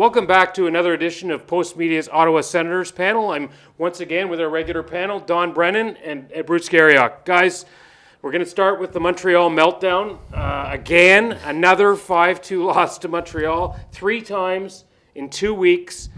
Welcome back to another edition of Post Media's Ottawa-Senators panel. I'm once again with our regular panel, Don Brennan and Bruce Garriock. Guys, we're going to start with the Montreal meltdown. Again, another 5-2 loss to Montreal, 3 times in 2 weeks.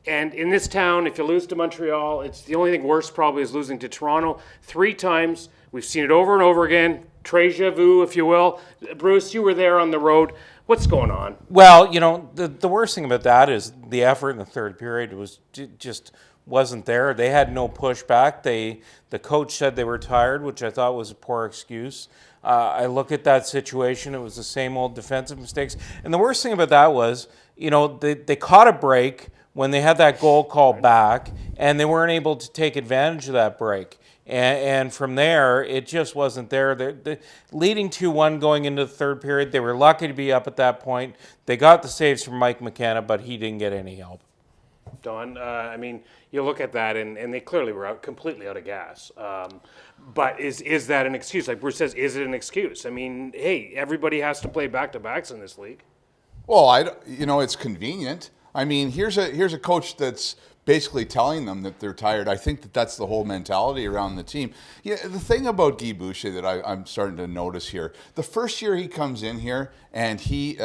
And in this town, if you lose to Montreal, it's the only thing worse probably is losing to Toronto 3 times. We've seen it over and over again. Déjà vu, if you will. Bruce, you were there on the road. What's going on? Well, you know, the worst thing about that is the effort in the third period was just wasn't there. They had no pushback. The coach said they were tired, which I thought was a poor excuse. I look at that situation. It was the same old defensive mistakes. And the worst thing about that was, you know, they caught a break when they had that goal called back, and they weren't able to take advantage of that break. And from there, it just wasn't there. The leading 2-1 going into the third period, they were lucky to be up at that point. They got the saves from Mike McKenna, but he didn't get any help. Don, I mean, you look at that, and they clearly were completely out of gas. But is that an excuse? Like Bruce says, is it an excuse? I mean, hey, everybody has to play back-to-backs in this league. Well, it's convenient. I mean, here's a coach that's basically telling them that they're tired. I think that's the whole mentality around the team. Yeah, the thing about Guy Boucher that I'm starting to notice here, the first year he comes in here and he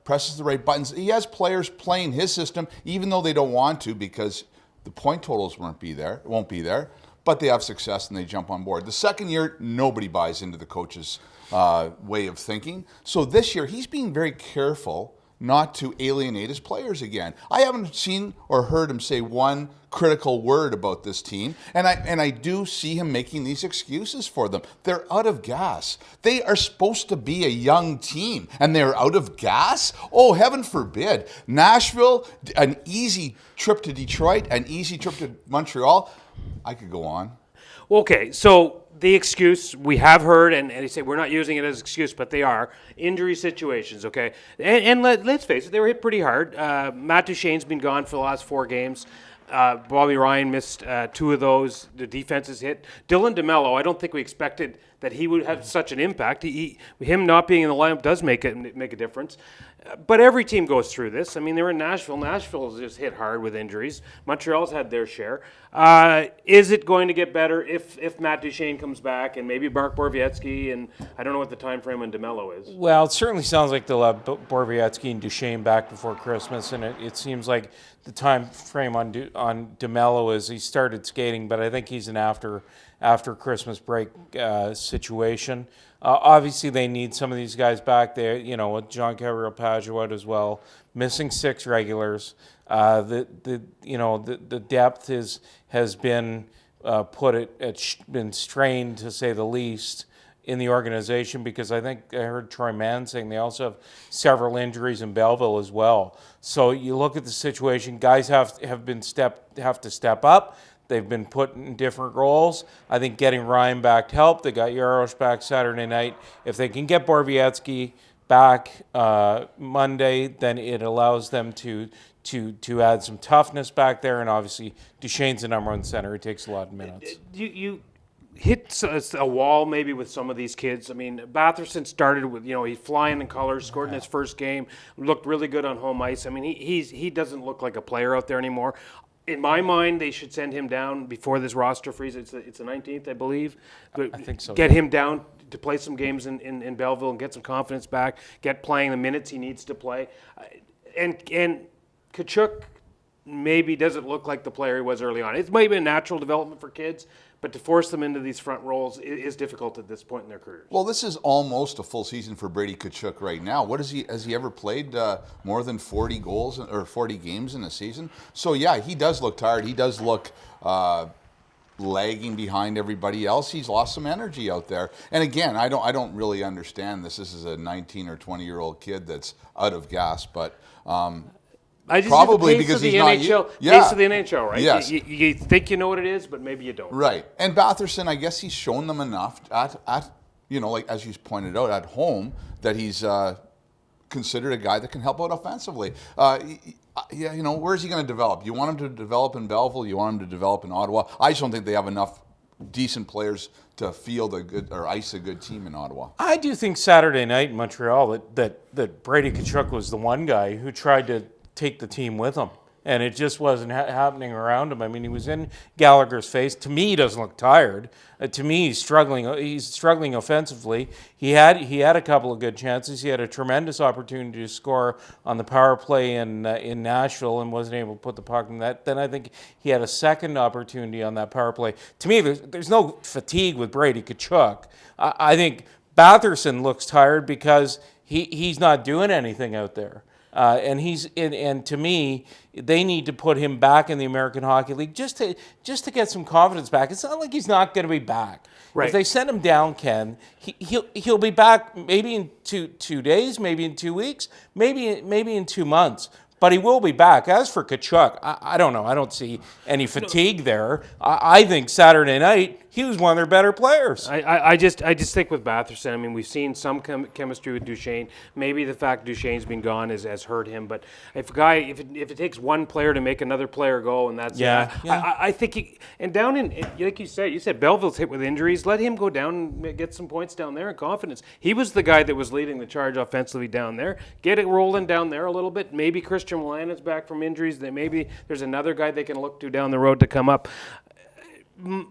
presses the right buttons, he has players playing his system, even though they don't want to because the point totals won't be there, but they have success and they jump on board. The second year, nobody buys into the coach's way of thinking. So this year, he's being very careful not to alienate his players again. I haven't seen or heard him say one critical word about this team, and I do see him making these excuses for them. They're out of gas. They are supposed to be a young team, and they're out of gas? Oh, heaven forbid. Nashville, an easy trip to Detroit, an easy trip to Montreal. I could go on. Okay, so the excuse we have heard, and they say we're not using it as an excuse, but they are injury situations. Okay, and let's face it, they were hit pretty hard. Matt Duchene's been gone for the last 4 games. Bobby Ryan missed 2 of those. The defense is hit. Dylan DeMello, I don't think we expected that he would have such an impact. Him not being in the lineup does make a difference. But every team goes through this. I mean, they're in Nashville. Nashville's just hit hard with injuries. Montreal's had their share. Is it going to get better if Matt Duchene comes back and maybe Mark Borowiecki, and I don't know what the time frame on DeMello is? Well, it certainly sounds like they'll have Borowiecki and Duchene back before Christmas, and it seems like the time frame on DeMello is he started skating, but I think he's an after Christmas break situation. Obviously, they need some of these guys back there. You know, with John Gabriel-Pageau as well, missing 6 regulars. The depth has been been strained, to say the least, in the organization, because I think I heard Troy Mann saying they also have several injuries in Belleville as well. So you look at the situation, guys have to step up. They've been put in different roles. I think getting Ryan back helped. They got Jaros back Saturday night. If they can get Borowiecki back Monday, then it allows them to add some toughness back there. And obviously, Duchene's the number 1 center. It takes a lot of minutes. You hit a wall maybe with some of these kids. I mean, Batherson started with, he's flying in colors, scored in his first game, looked really good on home ice. I mean, he doesn't look like a player out there anymore. In my mind, they should send him down before this roster freeze. It's the 19th, I believe. I think so. Get him down to play some games in Belleville and get some confidence back, get playing the minutes he needs to play. And Tkachuk maybe doesn't look like the player he was early on. It might be a natural development for kids, but to force them into these front roles is difficult at this point in their careers. Well, this is almost a full season for Brady Tkachuk right now. Has he ever played more than 40 goals or 40 games in a season? So yeah, he does look tired. He does look lagging behind everybody else. He's lost some energy out there. And again, I don't really understand this. This is a 19 or 20-year-old kid that's out of gas, but probably because he's not pace of the NHL, right? Yes. You think you know what it is, but maybe you don't. Right. And Batherson, I guess he's shown them enough at like as you pointed out, at home, that he's considered a guy that can help out offensively. Where's he going to develop? You want him to develop in Belleville? You want him to develop in Ottawa? I just don't think they have enough decent players to field a good or ice a good team in Ottawa. I do think Saturday night in Montreal that Brady Tkachuk was the one guy who tried to take the team with him. And it just wasn't happening around him. I mean, he was in Gallagher's face. To me, he doesn't look tired. To me, he's struggling. He's struggling offensively. He had a couple of good chances. He had a tremendous opportunity to score on the power play in Nashville and wasn't able to put the puck in that. Then I think he had a second opportunity on that power play. To me, there's no fatigue with Brady Tkachuk. I think Batherson looks tired because he's not doing anything out there. And to me, they need to put him back in the American Hockey League just to get some confidence back. It's not like he's not going to be back. Right. If they send him down, Ken, he'll be back maybe in two days, maybe in 2 weeks, maybe in 2 months. But he will be back. As for Tkachuk, I don't know. I don't see any fatigue there. I think Saturday night he was one of their better players. I just think with Batherson, I mean, we've seen some chemistry with Duchesne. Maybe the fact Duchesne's been gone has hurt him. But if it takes one player to make another player go, and that's I think down in, like you said Belleville's hit with injuries. Let him go down and get some points down there in confidence. He was the guy that was leading the charge offensively down there. Get it rolling down there a little bit. Maybe Christian Wolanin's back from injuries. That maybe there's another guy they can look to down the road to come up.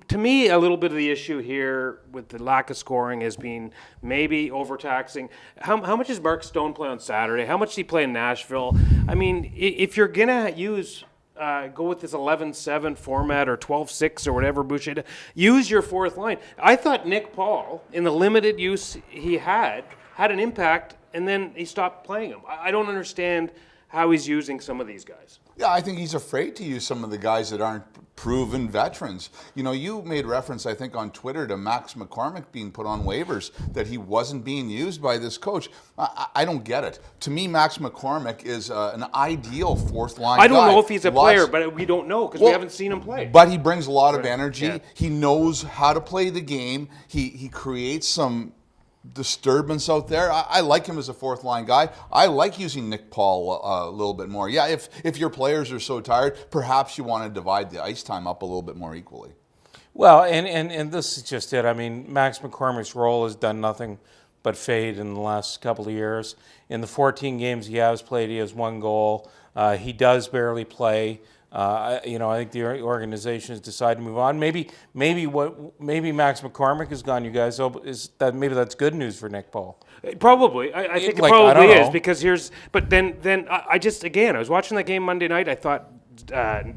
To me, a little bit of the issue here with the lack of scoring has been maybe overtaxing. How much does Mark Stone play on Saturday? How much did he play in Nashville? I mean, if you're going to go with this 11-7 format or 12-6 or whatever, Boucher, use your fourth line. I thought Nick Paul, in the limited use he had an impact, and then he stopped playing him. I don't understand how he's using some of these guys. Yeah, I think he's afraid to use some of the guys that aren't proven veterans. You know, you made reference, I think, on Twitter to Max McCormick being put on waivers, that he wasn't being used by this coach. I don't get it. To me, Max McCormick is an ideal fourth line guy. I don't know if he's a player, but we don't know because we haven't seen him play. But he brings a lot of energy. Yeah. He knows how to play the game. He creates some disturbance out there. I like him as a fourth line guy. I like using Nick Paul a little bit more. Yeah, if your players are so tired, perhaps you want to divide the ice time up a little bit more equally. Well, and this is just it. I mean, Max McCormick's role has done nothing but fade in the last couple of years. In the 14 games he has played, he has 1 goal. He does barely play. I think the organization has decided to move on. Maybe Max McCormick is gone. You guys, maybe that's good news for Nick Paul. Probably, I think it probably is because but then I was watching that game Monday night. I thought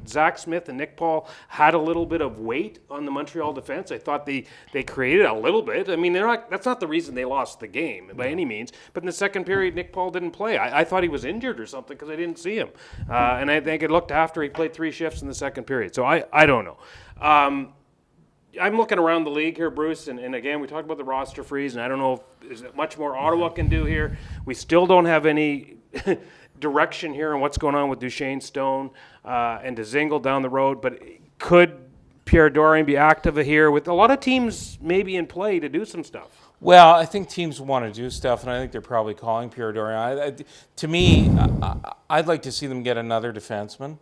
Zach Smith and Nick Paul had a little bit of weight on the Montreal defense. I thought they created a little bit. I mean, that's not the reason they lost the game by any means. But in the second period, Nick Paul didn't play. I thought he was injured or something because I didn't see him. And I think it looked after he played 3 shifts in the second period. So I don't know. I'm looking around the league here, Bruce, and again, we talked about the roster freeze, and I don't know if there's much more Ottawa can do here. We still don't have any direction here on what's going on with Duchesne, Stone, and Dzingel down the road, but could Pierre Dorion be active here with a lot of teams maybe in play to do some stuff? Well, I think teams want to do stuff, and I think they're probably calling Pierre Dorion. To me, I'd like to see them get another defenseman,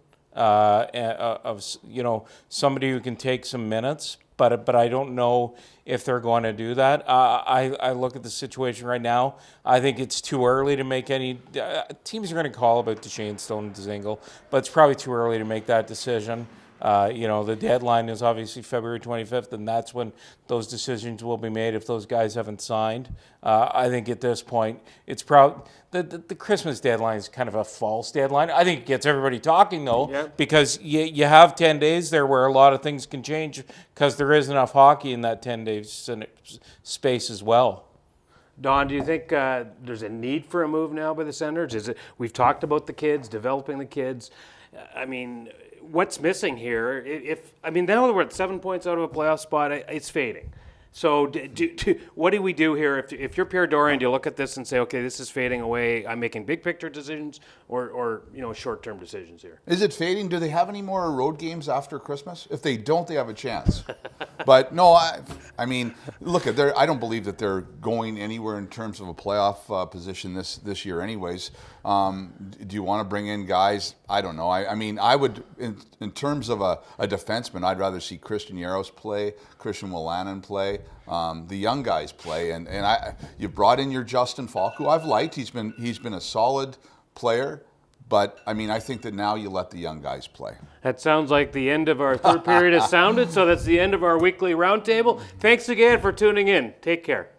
somebody who can take some minutes. But I don't know if they're going to do that. I look at the situation right now. I think it's too early to make any teams are going to call about Duchesne, Stone, and Dzingel, but it's probably too early to make that decision. The deadline is obviously February 25th, and that's when those decisions will be made if those guys haven't signed. I think at this point, it's probably the Christmas deadline is kind of a false deadline. I think it gets everybody talking, though, because you have 10 days there where a lot of things can change because there is enough hockey in that 10-day space as well. Don, do you think there's a need for a move now by the Senators? We've talked about the kids, developing the kids. I mean, what's missing here? Now we're at 7 points out of a playoff spot. It's fading. So what do we do here? If you're Pierre Dorion, do you look at this and say, okay, this is fading away, I'm making big picture decisions or short-term decisions here? Is it fading? Do they have any more road games after Christmas? If they don't, they have a chance. But no, I mean, look, I don't believe that they're going anywhere in terms of a playoff position this year anyways. Do you want to bring in guys? I don't know. I mean, I would, in terms of a defenseman, I'd rather see Christian Jaros play, Christian Wolanin play, the young guys play, and you brought in your Justin Falk, who I've liked. He's been a solid player, But I mean, I think that now you let the young guys play. That sounds like the end of our third period has sounded, so that's the end of our weekly roundtable. Thanks again for tuning in. Take care.